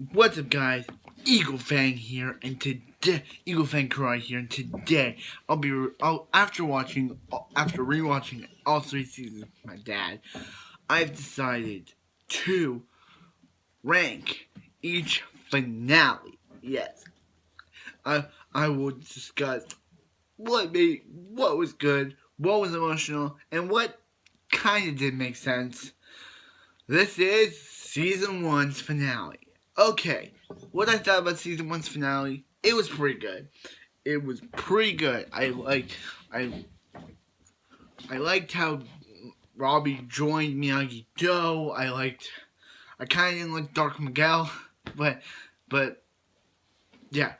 What's up, guys? Eagle Fang here, and today Eagle Fang Karate here, and today after rewatching all 3 seasons with my dad, I've decided to rank each finale. Yes, I will discuss what was good, what was emotional, and what kind of didn't make sense. This is season 1's finale. Okay, what I thought about season 1's finale, it was pretty good. It was pretty good. I liked how Robbie joined Miyagi-Do. I kind of didn't like Dark Miguel, but yeah.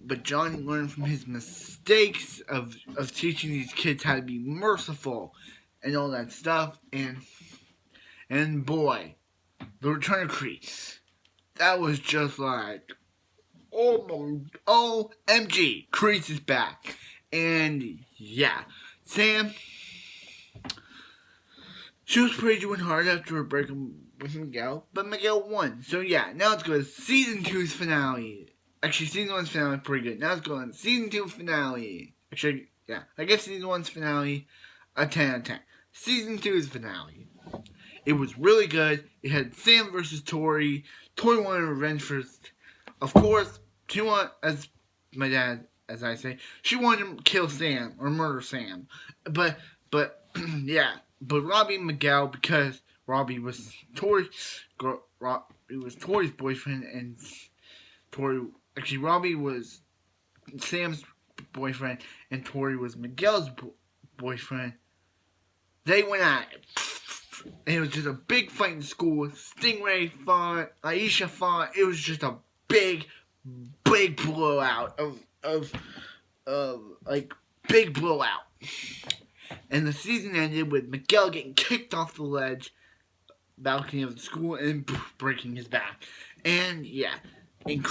But Johnny learned from his mistakes of teaching these kids how to be merciful and all that stuff. And boy, the return of Kreese. That was just like, OMG, Kreese is back. And yeah, Sam, she was pretty doing hard after her break with Miguel, but Miguel won. So yeah, now let's go to season 2's finale. Actually, season 1's finale is pretty good. Now let's go on season 2 finale. Actually, yeah, I guess season 1's finale, a 10 out of 10. Season 2's finale. It was really good. It had Sam versus Tori. Tori wanted revenge first. Of course, she wanted, as my dad, as I say, she wanted to kill Sam or murder Sam. But yeah. But Robbie and Miguel, because Robbie was Tori's boyfriend, and Robbie was Sam's boyfriend, and Tori was Miguel's boyfriend. They went at it. And it was just a big fight in school. Stingray fought, Aisha fought. It was just a big blowout big blowout. And the season ended with Miguel getting kicked off the balcony of the school and breaking his back. And yeah, and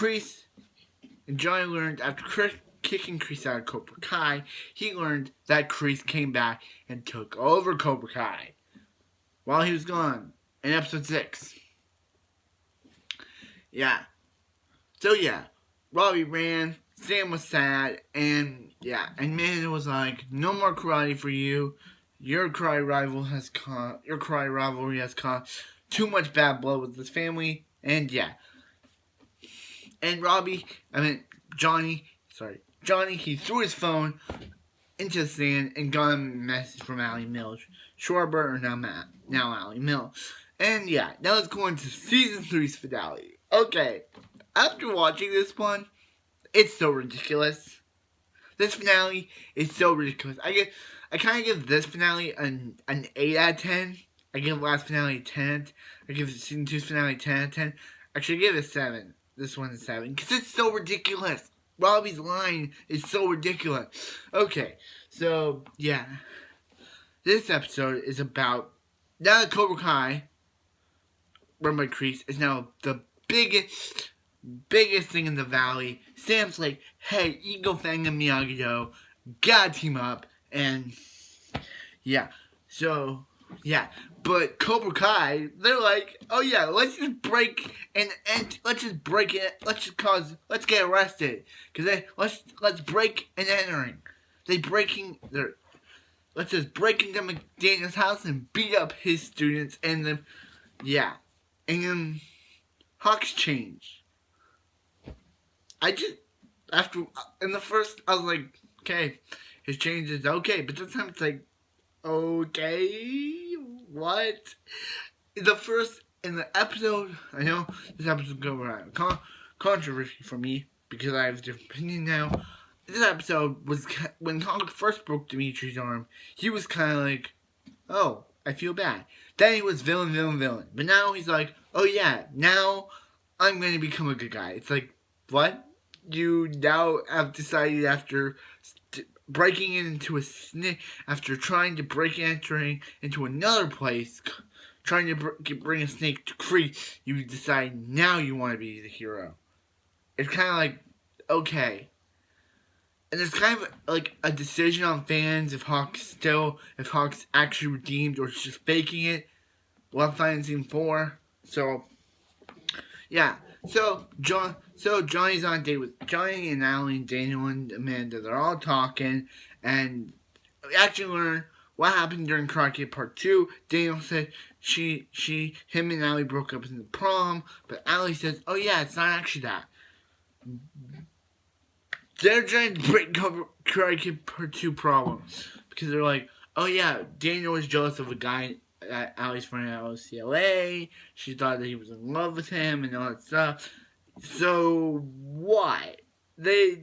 Johnny learned after kicking Kreese out of Cobra Kai, he learned that Kreese came back and took over Cobra Kai while he was gone in episode 6. Yeah. So yeah, Robbie ran, Sam was sad, and yeah, and Amanda was like, no more karate for you. Your karate rivalry has caused too much bad blood with this family, and yeah. And Johnny, he threw his phone into the sand and got a message from Allie Mills. Shorebird, or now Allie Mills. And yeah, now let's go into season 3's finale. Okay, after watching this one, it's so ridiculous. This finale is so ridiculous. I kind of give this finale an 8 out of 10. I give last finale a 10. I give season 2's finale a 10 out of 10. Actually, I give it a 7. This one's a 7. Because it's so ridiculous. Robbie's line is so ridiculous. Okay, so, yeah. This episode is about, now that Cobra Kai, run by Kreese, is now the biggest thing in the valley. Sam's like, hey, Eagle Fang and Miyagi-Do, gotta team up. And, yeah. So, yeah. But Cobra Kai, they're like, oh yeah, let's just break and let's just break it. Let's get arrested. Because let's break and entering. Let's just break into McDaniel's house and beat up his students. And then, yeah. And then Hawk's change. In the first, I was like, okay, his change is okay. But this time it's like, okay, what? In the episode, I know this episode go around controversy for me because I have a different opinion now. This episode was when Hawk first broke Dimitri's arm. He was kind of like, oh, I feel bad. Then he was villain. But now he's like, oh yeah, now I'm going to become a good guy. It's like, what? You now have decided after breaking into after trying to entering into another place, trying to bring a snake to Kreese, you decide now you want to be the hero. It's kind of like, okay. And it's kind of like a decision on fans if Hawk's actually redeemed or just faking it. We'll find in season 4. So, yeah. So Johnny's on a date with Johnny and Allie and Daniel and Amanda. They're all talking, and we actually learn what happened during Karate Kid Part 2. Daniel said him and Allie broke up in the prom, but Allie says, oh yeah, it's not actually that. They're trying to break up Karate Kid Part 2 problems, because they're like, oh yeah, Daniel was jealous of a guy at Allie's friend at UCLA. She thought that he was in love with him and all that stuff. So why? They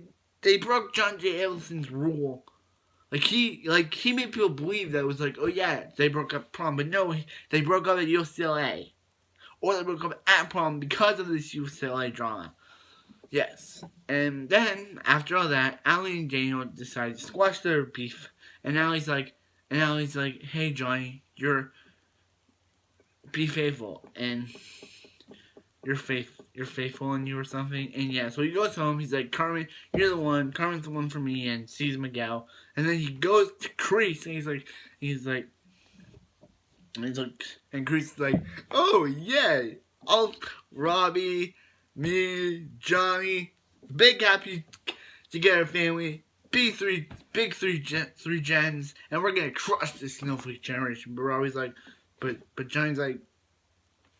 broke John J. Ellison's rule. He made people believe that it was like, oh yeah, they broke up prom, but no, they broke up at UCLA. Or they broke up at prom because of this UCLA drama. Yes. And then, after all that, Allie and Daniel decide to squash their beef. And Allie's like, hey Johnny, be faithful. And you're faithful in you or something. And yeah, so he goes home. He's like, Carmen's the one for me, and sees Miguel. And then he goes to Kreese, and and Kreese is like, oh yeah, Robbie, me, Johnny, big happy together family, big three gens, and we're gonna crush this snowflake generation. But Robbie's like, but Johnny's like,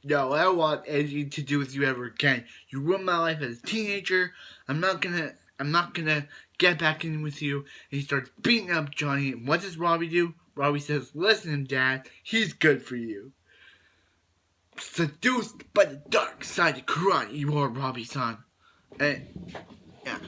no, I don't want anything to do with you ever again. You ruined my life as a teenager. I'm not gonna get back in with you. And he starts beating up Johnny. And what does Robbie do? Robbie says, listen, Dad, he's good for you. Seduced by the dark side of karate, you are Robbie's son. And yeah,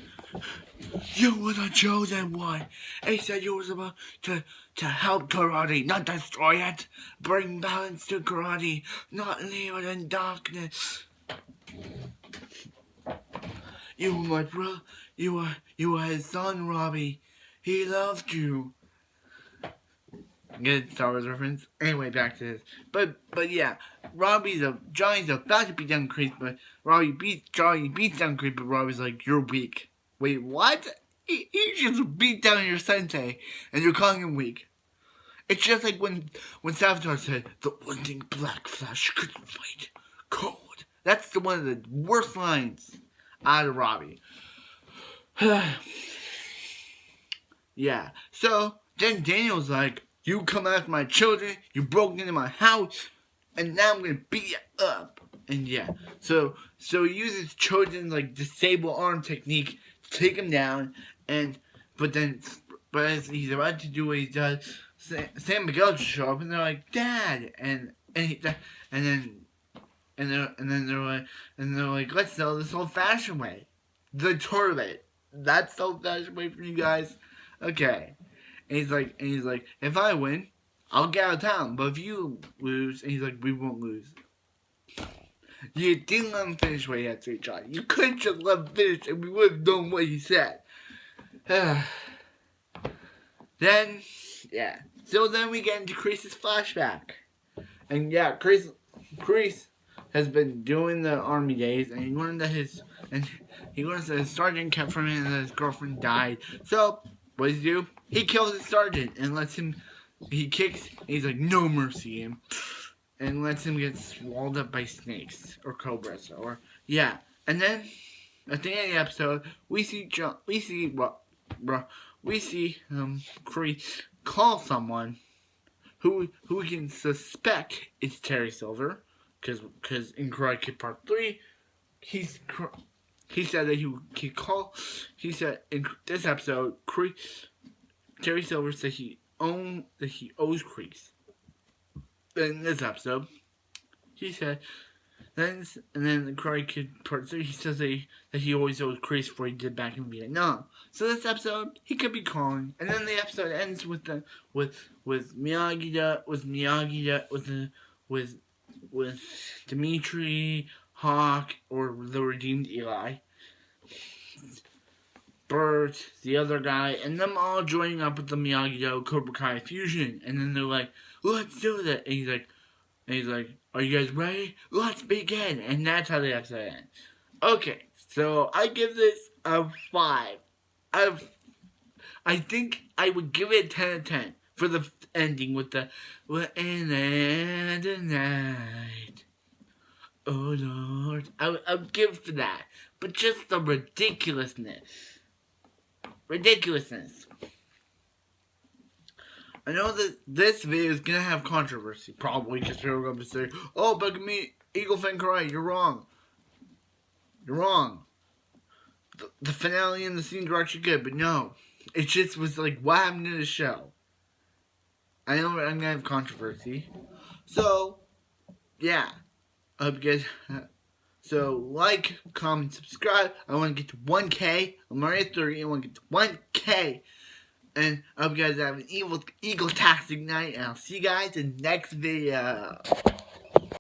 you were the chosen one. He said you was about to help karate, not destroy it. Bring balance to karate, not leave it in darkness. You were my brother. You were his son, Robbie. He loved you. Good Star Wars reference. Anyway, back to this. But yeah, Johnny's about to beat down Kreese, but Johnny beats down Kreese, but Robbie's like, you're weak. Wait, what? He just beat down your sensei, and you're calling him weak. It's just like when Savitar said, the one thing Black Flash couldn't fight, cold. That's one of the worst lines out of Robbie. Yeah, so then Daniel's like, you come after my children, you broke into my house, and now I'm gonna beat you up. And yeah, so he uses Chojan's disable arm technique to take him down, but as he's about to do what he does, San Miguel just show up and they're like, Dad, and then they're like, let's sell this old-fashioned way, the toilet. That's the old-fashioned way for you guys. Okay. And he's like, if I win, I'll get out of town. But if you lose, and he's like, we won't lose. You didn't let him finish what he had to say, Johnny. You couldn't just let him finish, and we would have known what he said. Then, yeah. So then we get into Kreese's flashback. And yeah, Kreese has been doing the army days, and he learned that his sergeant kept from him and that his girlfriend died. So what does he do? He kills his sergeant and lets him. He kicks. And he's like, no mercy, him, and lets him get swallowed up by snakes or cobras or yeah. And then at the end of the episode, we see Kreese call someone who we can suspect is Terry Silver, because in Karate Kid Part 3, he said that he said in this episode, Terry Silver said he owes Kreese. In this episode, he said, and then the Karate Kid Part 3, he says that he always owes Kreese for what he did back in Vietnam. So this episode, he could be calling, and then the episode ends with Dimitri, Hawk, or the redeemed Eli, Bert, the other guy, and them all joining up with the Miyagi-Do Cobra Kai fusion. And then they're like, let's do that. And he's like, are you guys ready? Let's begin. And that's how the episode ends. Okay, so I give this a 5. I think I would give it a 10 out of 10 for the ending with the "We're in the night." Oh Lord, I would give for that, but just the ridiculousness. I know that this video is gonna have controversy, probably, because people are gonna say, "Oh, but me, Eagle Fan Karate, you're wrong. You're wrong. The finale and the scenes were actually good, but no, it just was like what happened to the show." I know I'm gonna have controversy, so yeah. I hope you guys. So like, comment, subscribe. I want to get to 1K. I'm already at 30. I want to get to 1K. And I hope you guys have an eagle-tastic night. And I'll see you guys in the next video.